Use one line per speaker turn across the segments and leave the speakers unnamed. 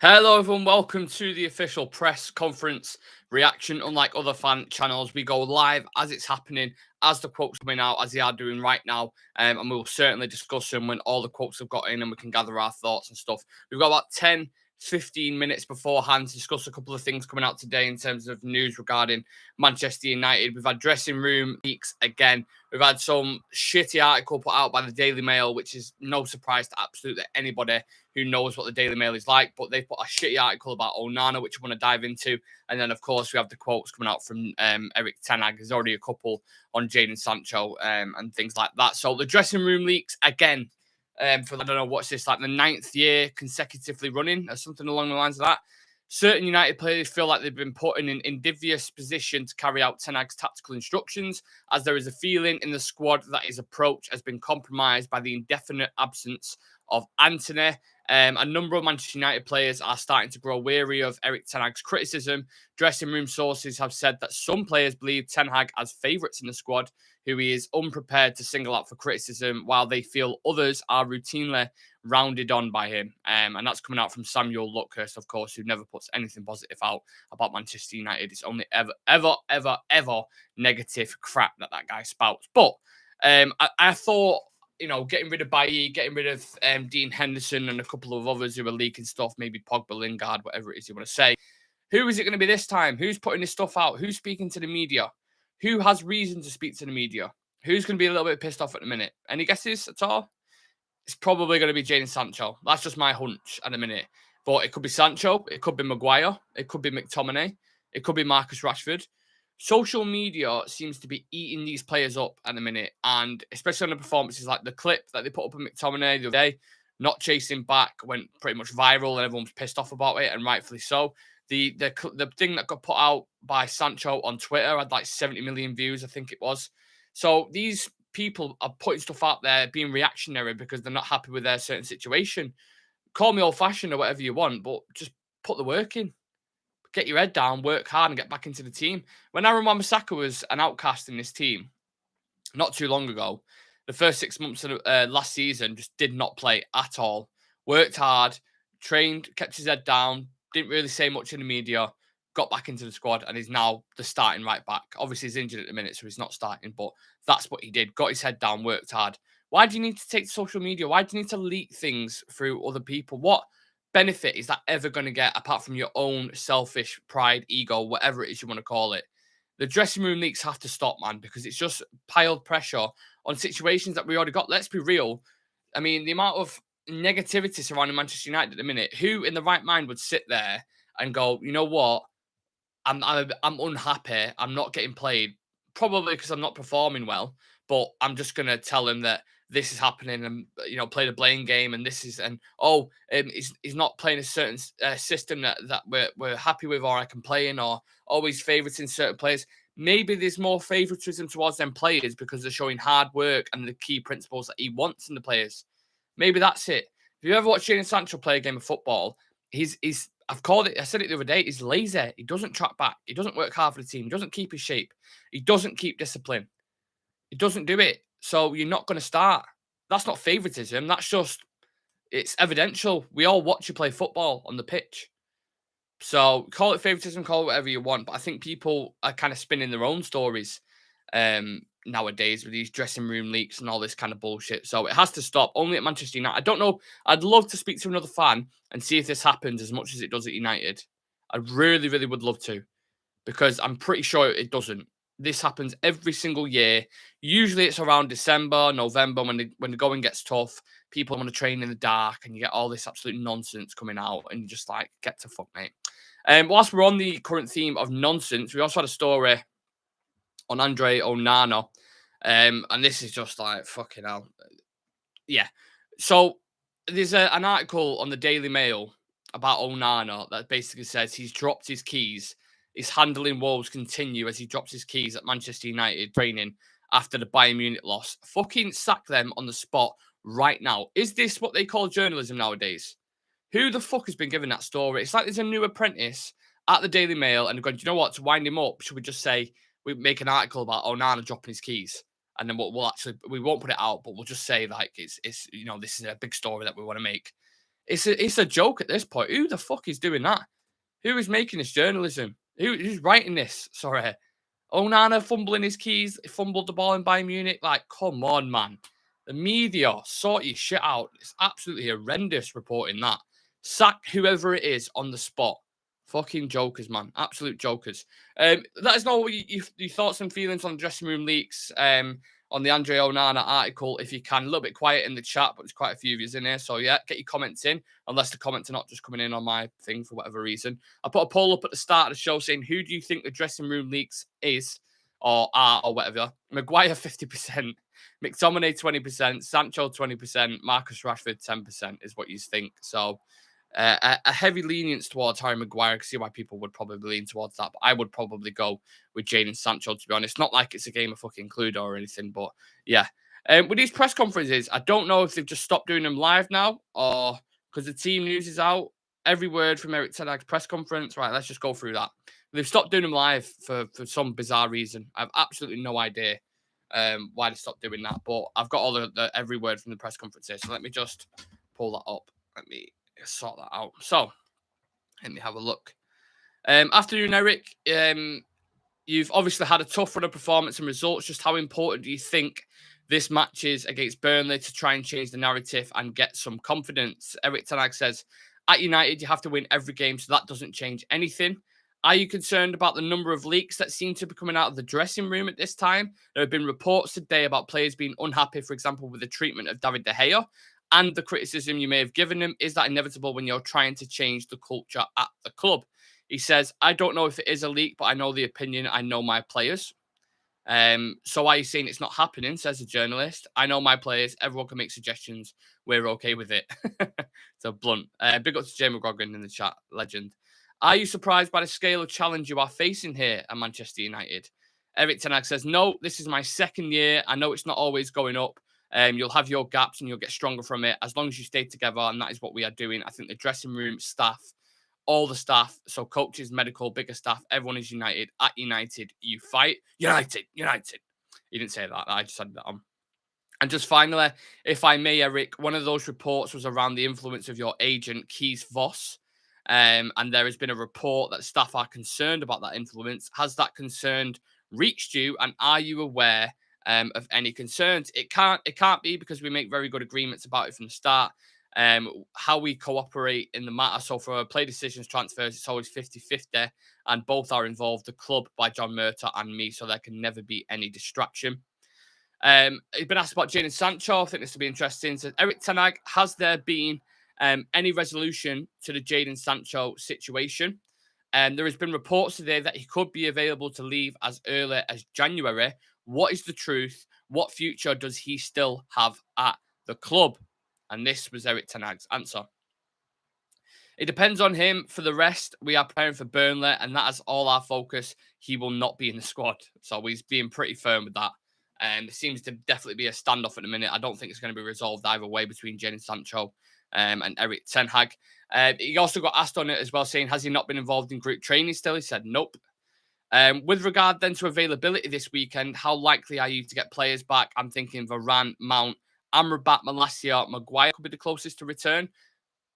Hello, everyone. Welcome to the official press conference reaction. Unlike other fan channels, we go live as it's happening, as the quotes coming out, as they are doing right now. And we'll certainly discuss them when all the quotes have got in and we can gather our thoughts and stuff. We've got about 10, 15 minutes beforehand to discuss a couple of things coming out today in terms of news regarding Manchester United. We've had dressing room leaks again. We've had some shitty article put out by the Daily Mail, which is no surprise to absolutely anybody who knows what the Daily Mail is like, but they put a shitty article about Onana, which I want to dive into. And then, of course, we have the quotes coming out from Erik. There's already a couple on Jadon Sancho and things like that. So the dressing room leaks again for, I don't know, what's this, like the 9th year consecutively running or something along the lines of that. Certain United players feel like they've been put in an invidious position to carry out Ten Hag's tactical instructions, as there is a feeling in the squad that his approach has been compromised by the indefinite absence of Antony. A number of Manchester United players are starting to grow weary of Erik Ten Hag's criticism. Dressing room sources have said that some players believe Ten Hag as favourites in the squad, who he is unprepared to single out for criticism, while they feel others are routinely rounded on by him. And that's coming out from Samuel Luckhurst, of course, who never puts anything positive out about Manchester United. It's only ever negative crap that guy spouts. But I thought, getting rid of Bailly, getting rid of Dean Henderson and a couple of others who are leaking stuff, maybe Pogba, Lingard, whatever it is you want to say. Who is it going to be this time? Who's putting this stuff out? Who's speaking to the media? Who has reason to speak to the media? Who's going to be a little bit pissed off at the minute? Any guesses at all? It's probably going to be Jadon Sancho. That's just my hunch at the minute. But it could be Sancho. It could be Maguire. It could be McTominay. It could be Marcus Rashford. Social media seems to be eating these players up at the minute. And especially on the performances, like the clip that they put up of McTominay the other day, not chasing back, went pretty much viral and everyone was pissed off about it, and rightfully so. The thing that got put out by Sancho on Twitter had like 70 million views, I think it was. So these people are putting stuff out there, being reactionary because they're not happy with their certain situation. Call me old-fashioned or whatever you want, but just put the work in. Get your head down, work hard, and get back into the team. When Aaron Wan-Bissaka was an outcast in this team, not too long ago, the first 6 months of last season just did not play at all. Worked hard, trained, kept his head down, didn't really say much in the media, got back into the squad, and is now the starting right back. Obviously, he's injured at the minute, so he's not starting, but that's what he did. Got his head down, worked hard. Why do you need to take to social media? Why do you need to leak things through other people? What benefit is that ever going to get apart from your own selfish pride, ego, whatever it is you want to call it? The dressing room leaks have to stop, man, because it's just piled pressure on situations that we already got. Let's be real. I mean, the amount of negativity surrounding Manchester United at the minute, who in the right mind would sit there and go, you know what? I'm unhappy. I'm not getting played, probably because I'm not performing well. But I'm just gonna tell him that this is happening, and play the blame game. And this is he's not playing a certain system that we're happy with, or I can play in, or always favoriting certain players. Maybe there's more favoritism towards them players because they're showing hard work and the key principles that he wants in the players. Maybe that's it. If you ever watched Jadon Sancho play a game of football, he's I've called it, I said it the other day, he's lazy. He doesn't track back. He doesn't work hard for the team. He doesn't keep his shape. He doesn't keep discipline. He doesn't do it. So you're not going to start. That's not favoritism. That's just, it's evidential. We all watch you play football on the pitch. So call it favoritism, call it whatever you want. But I think people are kind of spinning their own stories nowadays with these dressing room leaks and all this kind of bullshit. So it has to stop. Only at Manchester United. I don't know. I'd love to speak to another fan and see if this happens as much as it does at United. I really, really would love to, because I'm pretty sure it doesn't. This happens every single year. Usually it's around December, November, when the going gets tough. People want to train in the dark and you get all this absolute nonsense coming out and you're just like, get to fuck, mate. Whilst we're on the current theme of nonsense, we also had a story on Andre Onana. And this is just like, fucking hell. Yeah. So there's an article on the Daily Mail about Onana that basically says he's dropped his keys. His handling woes continue as he drops his keys at Manchester United training after the Bayern Munich loss. Fucking sack them on the spot right now. Is this what they call journalism nowadays? Who the fuck has been given that story? It's like there's a new apprentice at the Daily Mail and they're going, do you know what? To wind him up, should we just say we make an article about Onana dropping his keys? And then we won't put it out, but we'll just say like it's this is a big story that we want to make. It's a joke at this point. Who the fuck is doing that? Who is making this journalism? Who's writing this? Sorry. Onana fumbling his keys, fumbled the ball in Bayern Munich. Like, come on, man. The media, sort your shit out. It's absolutely horrendous reporting that. Sack whoever it is on the spot. Fucking jokers, man. Absolute jokers. Let us know what your thoughts and feelings on dressing room leaks. On the Andre Onana article, if you can. A little bit quiet in the chat, but there's quite a few of you in here. So, yeah, get your comments in, unless the comments are not just coming in on my thing for whatever reason. I put a poll up at the start of the show saying, who do you think the dressing room leaks is or are or whatever? Maguire, 50%. McTominay, 20%. Sancho, 20%. Marcus Rashford, 10% is what you think. So, a heavy lenience towards Harry Maguire. I can see why people would probably lean towards that, but I would probably go with Jadon Sancho, to be honest. Not like it's a game of fucking Cluedo or anything, but yeah. With these press conferences, I don't know if they've just stopped doing them live now or because the team news is out. Every word from Erik Ten Hag's press conference. Right, let's just go through that. They've stopped doing them live for some bizarre reason. I have absolutely no idea why they stopped doing that, but I've got all the every word from the press conferences. So let me just pull that up. Let me sort that out. So let me have a look. Afternoon, Erik. You've obviously had a tough run of performance and results. Just how important do you think this match is against Burnley to try and change the narrative and get some confidence? Erik Ten Hag says, at United, you have to win every game, so that doesn't change anything. Are you concerned about the number of leaks that seem to be coming out of the dressing room at this time? There have been reports today about players being unhappy, for example, with the treatment of David De Gea and the criticism you may have given him. Is that inevitable when you're trying to change the culture at the club? He says, I don't know if it is a leak, but I know the opinion. I know my players. So why are you saying it's not happening, says the journalist. I know my players. Everyone can make suggestions. We're okay with it. So blunt. Big up to Jay McGoggin in the chat. Legend. Are you surprised by the scale of challenge you are facing here at Manchester United? Erik Ten Hag says, no, this is my second year. I know it's not always going up. You'll have your gaps and you'll get stronger from it as long as you stay together. And that is what we are doing. I think the dressing room staff, all the staff, so coaches, medical, bigger staff, everyone is united. At United, you fight. United, United. He didn't say that. I just said that on. And just finally, if I may, Erik, one of those reports was around the influence of your agent, Keith Voss. And there has been a report that staff are concerned about that influence. Has that concern reached you? And are you aware of any concerns? It can't be because we make very good agreements about it from the start. How we cooperate in the matter. So for play decisions, transfers, it's always 50-50. And both are involved, the club by John Murtagh and me. So there can never be any distraction. He's been asked about Jadon Sancho. I think this will be interesting. So Erik Ten Hag, has there been any resolution to the Jadon Sancho situation? There has been reports today that he could be available to leave as early as January. What is the truth? What future does he still have at the club? And this was Erik Ten Hag's answer. It depends on him. For the rest, we are preparing for Burnley, and that is all our focus. He will not be in the squad. So he's being pretty firm with that. It seems to definitely be a standoff at the minute. I don't think it's going to be resolved either way between Jadon Sancho and Erik Ten Hag. He also got asked on it as well, saying, has he not been involved in group training still? He said, nope. With regard then to availability this weekend, how likely are you to get players back? I'm thinking Varane, Mount, Amrabat, Malacia, Maguire could be the closest to return.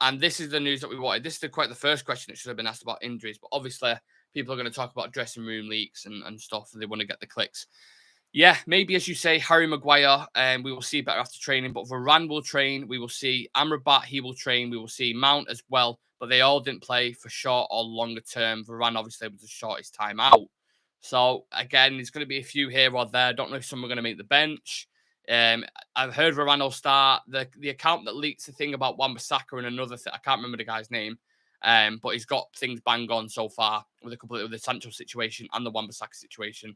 And this is the news that we wanted. This is quite the first question that should have been asked about injuries. But obviously, people are going to talk about dressing room leaks and stuff, and they want to get the clicks. Yeah, maybe, as you say, Harry Maguire, we will see better after training. But Varane will train. We will see Amrabat, he will train. We will see Mount as well. But they all didn't play for short or longer term. Varane, obviously, was the shortest time out. So, again, there's going to be a few here or there. I don't know if some are going to make the bench. I've heard Varane will start. The account that leaks the thing about Wan-Bissaka and another thing, I can't remember the guy's name, but he's got things bang on so far with the Sancho situation and the Wan-Bissaka situation.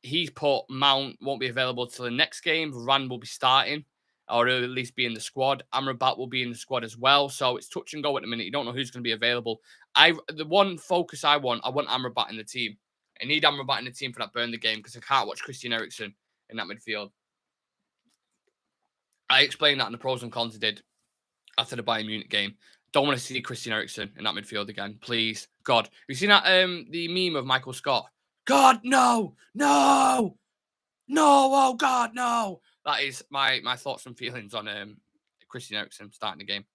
He's put Mount won't be available till the next game. Varane will be starting, or at least be in the squad. Amrabat will be in the squad as well. So it's touch and go at the minute. You don't know who's going to be available. The one focus I want Amrabat in the team. I need Amrabat in the team for that Burnley game because I can't watch Christian Eriksen in that midfield. I explained that in the pros and cons I did after the Bayern Munich game. Don't want to see Christian Eriksen in that midfield again, please. God, you seen that the meme of Michael Scott? God, no, oh God, no. That is my thoughts and feelings on Christian Eriksen starting the game.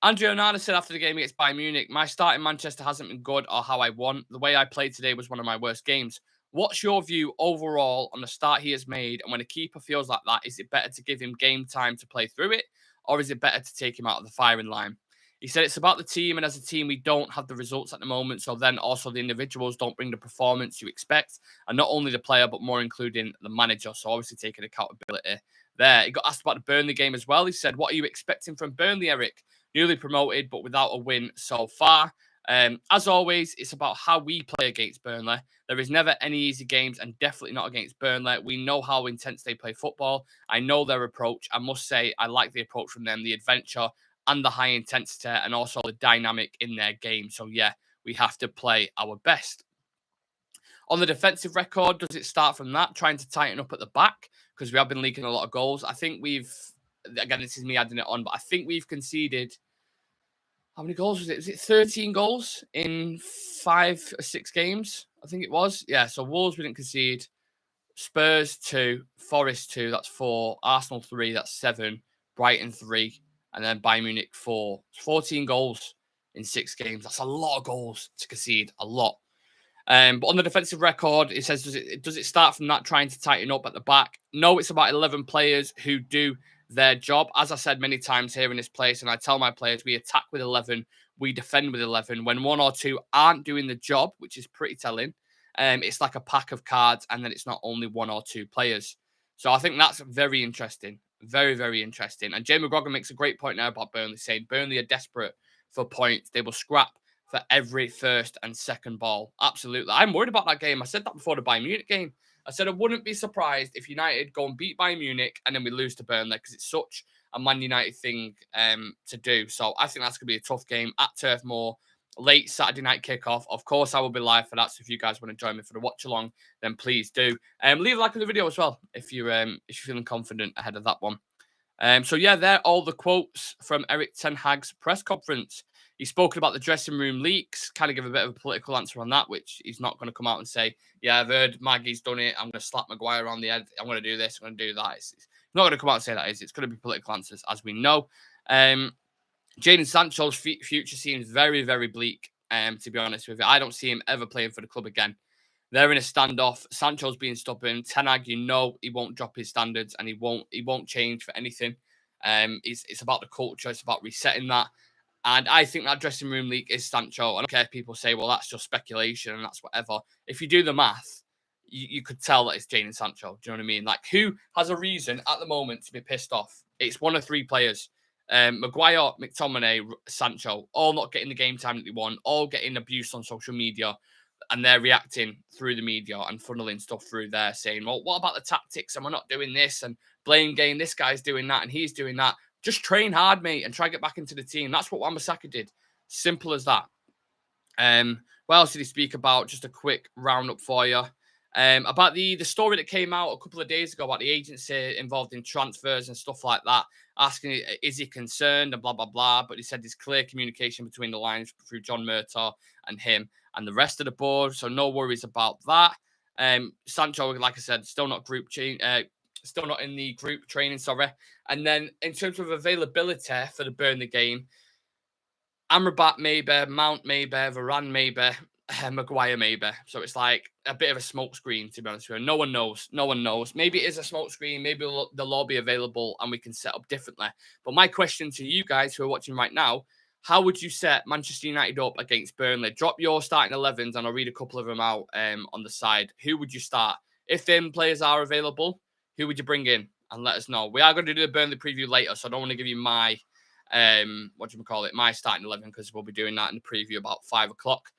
Andrea Onana said after the game against Bayern Munich, my start in Manchester hasn't been good or how I won. The way I played today was one of my worst games. What's your view overall on the start he has made? And when a keeper feels like that, is it better to give him game time to play through it? Or is it better to take him out of the firing line? He said it's about the team, and as a team, we don't have the results at the moment. So then also the individuals don't bring the performance you expect. And not only the player, but more including the manager. So obviously taking accountability there. He got asked about the Burnley game as well. He said, what are you expecting from Burnley, Erik? Newly promoted, but without a win so far. As always, it's about how we play against Burnley. There is never any easy games, and definitely not against Burnley. We know how intense they play football. I know their approach. I must say, I like the approach from them, the adventure and the high intensity, and also the dynamic in their game. So, yeah, we have to play our best. On the defensive record, does it start from that, trying to tighten up at the back? Because we have been leaking a lot of goals. I think again, this is me adding it on, but I think we've conceded, how many goals was it? Was it 13 goals in 5 or 6 games? I think it was. Yeah, so Wolves, we didn't concede. Spurs 2, Forest 2, that's 4. Arsenal 3, that's 7. Brighton 3, and then Bayern Munich 4. 14 goals in 6 games. That's a lot of goals to concede, a lot. But on the defensive record, it says, does it start from that, trying to tighten up at the back? No, it's about 11 players who do their job. As I said many times here in this place, and I tell my players, we attack with 11, we defend with 11. When 1 or 2 aren't doing the job, which is pretty telling, it's like a pack of cards, and then it's not only 1 or 2 players. So I think that's very interesting. Very, very interesting. And Jay McGrogan makes a great point now about Burnley, saying Burnley are desperate for points. They will scrap for every first and second ball. Absolutely. I'm worried about that game. I said that before the Bayern Munich game. I said I wouldn't be surprised if United go and beat Bayern Munich and then we lose to Burnley, because it's such a Man United thing to do. So I think that's going to be a tough game at Turf Moor. Late Saturday night kickoff. Of course, I will be live for that. So if you guys want to join me for the watch along, then please do. Leave a like on the video as well if you're feeling confident ahead of that one. So yeah, they're all the quotes from Erik ten Hag's press conference. He's spoken about the dressing room leaks, kind of give a bit of a political answer on that, which he's not going to come out and say, yeah, I've heard Maggie's done it. I'm going to slap Maguire on the head. I'm going to do this. I'm going to do that. It's not going to come out and say that, is it? It's going to be political answers, as we know. Jadon Sancho's future seems very, very bleak, to be honest with you. I don't see him ever playing for the club again. They're in a standoff. Sancho's being stubborn. Ten Hag, you know, he won't drop his standards, and he won't change for anything. It's about the culture. It's about resetting that. And I think that dressing room leak is Sancho. I don't care if people say, well, that's just speculation and that's whatever. If you do the math, you could tell that it's Jadon Sancho. Do you know what I mean? Like, who has a reason at the moment to be pissed off? It's one of 3 players. Maguire, McTominay, Sancho, all not getting the game time that they want, all getting abuse on social media, and they're reacting through the media and funneling stuff through there, saying, well, what about the tactics? And we're not doing this, and blame game, this guy's doing that, and he's doing that. Just train hard, mate, and try to get back into the team. That's what Wan-Bissaka did. Simple as that. What else did he speak about? Just a quick roundup for you. About the story that came out a couple of days ago about the agency involved in transfers and stuff like that, asking, is he concerned and blah, blah, blah. But he said there's clear communication between the lines through John Murtaugh and him and the rest of the board. So no worries about that. Sancho, like I said, still not still not in the group training, sorry. And then in terms of availability for the Burnley game, Amrabat maybe, Mount maybe, Varane maybe, Maguire maybe. So it's like a bit of a smoke screen, to be honest with you. No one knows. No one knows. Maybe it is a smoke screen. Maybe they'll all be available and we can set up differently. But my question to you guys who are watching right now, how would you set Manchester United up against Burnley? Drop your starting 11s and I'll read a couple of them out on the side. Who would you start? If them players are available, who would you bring in? And let us know. We are going to do the Burnley preview later, so I don't want to give you my, my starting 11, because we'll be doing that in the preview about 5 o'clock.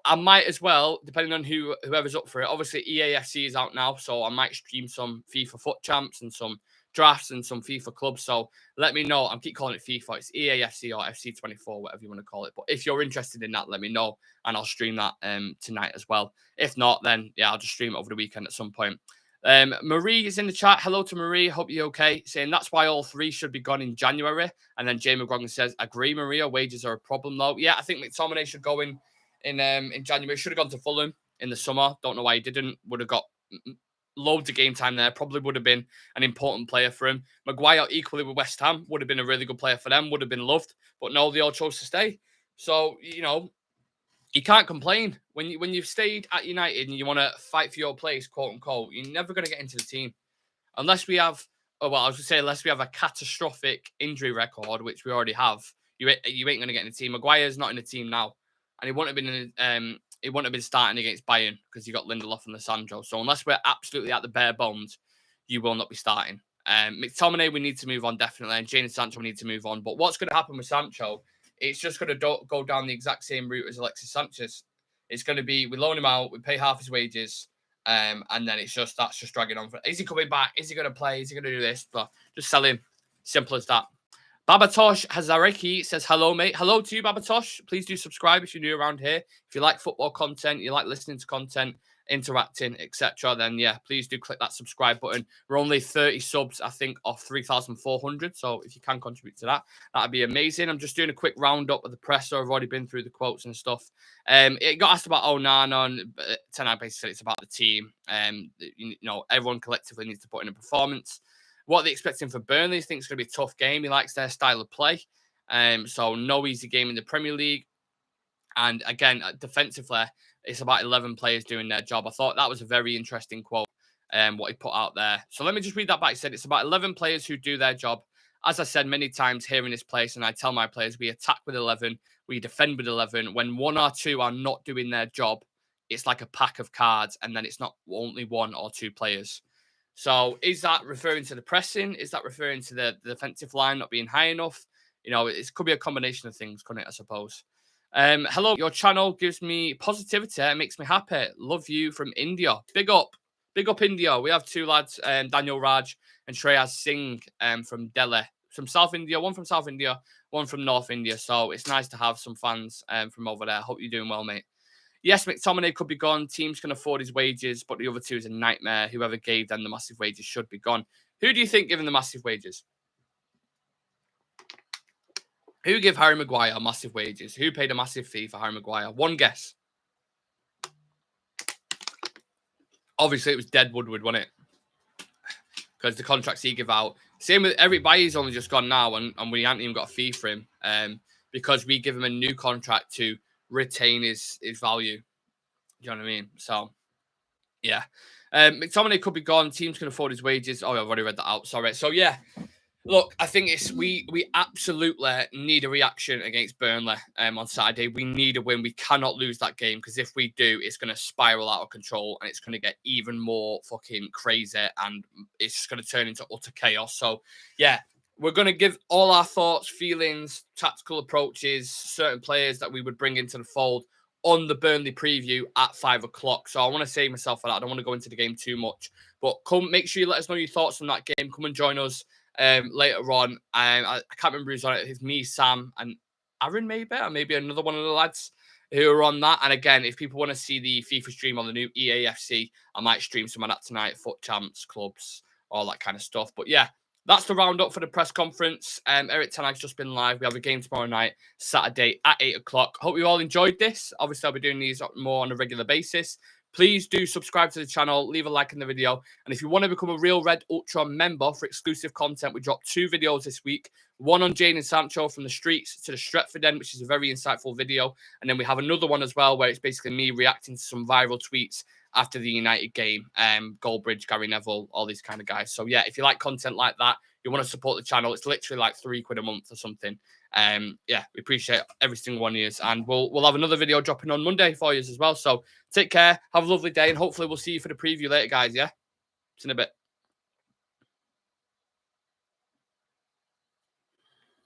I might as well, depending on whoever's up for it. Obviously, EAFC is out now, so I might stream some FIFA Foot Champs and some drafts and some FIFA clubs. So let me know. I keep calling it FIFA. It's EAFC or FC24, whatever you want to call it. But if you're interested in that, let me know, and I'll stream that tonight as well. If not, then yeah, I'll just stream it over the weekend at some point. Marie is in the chat. Hello to Marie. Hope you're okay. Saying that's why all 3 should be gone in January. And then Jamie McGrogan says, agree, Maria. Wages are a problem, though. Yeah, I think McTominay should go in January. Should have gone to Fulham in the summer. Don't know why he didn't. Would have got loads of game time there. Probably would have been an important player for him. Maguire, equally with West Ham, would have been a really good player for them. Would have been loved, but no, they all chose to stay. So you can't complain when you've stayed at United and you want to fight for your place, quote unquote. You're never going to get into the team unless we have. Oh well, I was going to say unless we have a catastrophic injury record, which we already have. You ain't going to get in the team. Maguire's not in the team now, and he wouldn't have been he wouldn't have been starting against Bayern because you got Lindelof and Lissandro. So unless we're absolutely at the bare bones, you will not be starting. McTominay, we need to move on definitely, and Jadon Sancho we need to move on. But what's going to happen with Sancho? It's just going to go down the exact same route as Alexis Sanchez. It's going to be we loan him out, we pay half his wages, and then that's just dragging on. Is he coming back? Is he going to play? Is he going to do this? But just sell him. Simple as that. Babatosh Hazareki says, hello, mate. Hello to you, Babatosh. Please do subscribe if you're new around here. If you like football content, you like listening to content, interacting, etc., then yeah, please do click that subscribe button. We're only 30 subs, I think, off 3,400. So if you can contribute to that, that'd be amazing. I'm just doing a quick roundup of the presser. I've already been through the quotes and stuff. It got asked about Onana, and Ten basically said it's about the team. Everyone collectively needs to put in a performance. What they're expecting for Burnley, I think it's going to be a tough game. He likes their style of play. So no easy game in the Premier League. And again, defensively, it's about 11 players doing their job. I thought that was a very interesting quote, what he put out there. So let me just read that back. He said it's about 11 players who do their job. As I said many times here in this place, and I tell my players, we attack with 11, we defend with 11. When one or two are not doing their job, it's like a pack of cards, and then it's not only one or two players. So is that referring to the pressing? Is that referring to the defensive line not being high enough? It could be a combination of things, couldn't it, I suppose? Hello, your channel gives me positivity. It makes me happy. Love you from India. Big up India. We have two lads, Daniel Raj and Shreyas Singh from Delhi. From South India, one from South India, one from North India. So it's nice to have some fans from over there. Hope you're doing well, mate. Yes, McTominay could be gone. Teams can afford his wages, but the other two is a nightmare. Whoever gave them the massive wages should be gone. Who do you think giving the massive wages? Who gave Harry Maguire massive wages? Who paid a massive fee for Harry Maguire? One guess. Obviously, it was Dead Woodward, wasn't it? Because the contracts he gave out. Same with Erik Bayer's only just gone now, and we haven't even got a fee for him because we give him a new contract to retain his value. Do you know what I mean? So, yeah. McTominay could be gone. Teams can afford his wages. Oh, I've already read that out. Sorry. So, yeah. Look, I think we absolutely need a reaction against Burnley on Saturday. We need a win. We cannot lose that game because if we do, it's going to spiral out of control and it's going to get even more fucking crazy and it's just going to turn into utter chaos. So, yeah, we're going to give all our thoughts, feelings, tactical approaches, certain players that we would bring into the fold on the Burnley preview at 5 o'clock. So I want to save myself for that. I don't want to go into the game too much. But make sure you let us know your thoughts on that game. Come and join us later on. I can't remember who's on it. It's me, Sam, and Aaron, maybe, or maybe another one of the lads who are on that. And again, if people want to see the FIFA stream on the new EAFC, I might stream some of that tonight. Foot champs, clubs, all that kind of stuff. But yeah, that's the roundup for the press conference. Erik Ten Hag's just been live. We have a game tomorrow night, Saturday at 8 o'clock. Hope you all enjoyed this. Obviously, I'll be doing these more on a regular basis. Please do subscribe to the channel, leave a like in the video. And if you want to become a Real Red Ultra member for exclusive content, we dropped 2 videos this week. One on Jadon Sancho from the streets to the Stretford end, which is a very insightful video. And then we have another one as well, where it's basically me reacting to some viral tweets after the United game. Goldbridge, Gary Neville, all these kind of guys. So yeah, if you like content like that, you want to support the channel, it's literally like £3 a month or something. Yeah, we appreciate every single one of you. And we'll have another video dropping on Monday for you as well. So take care, have a lovely day, and hopefully we'll see you for the preview later, guys. Yeah, see you in a bit.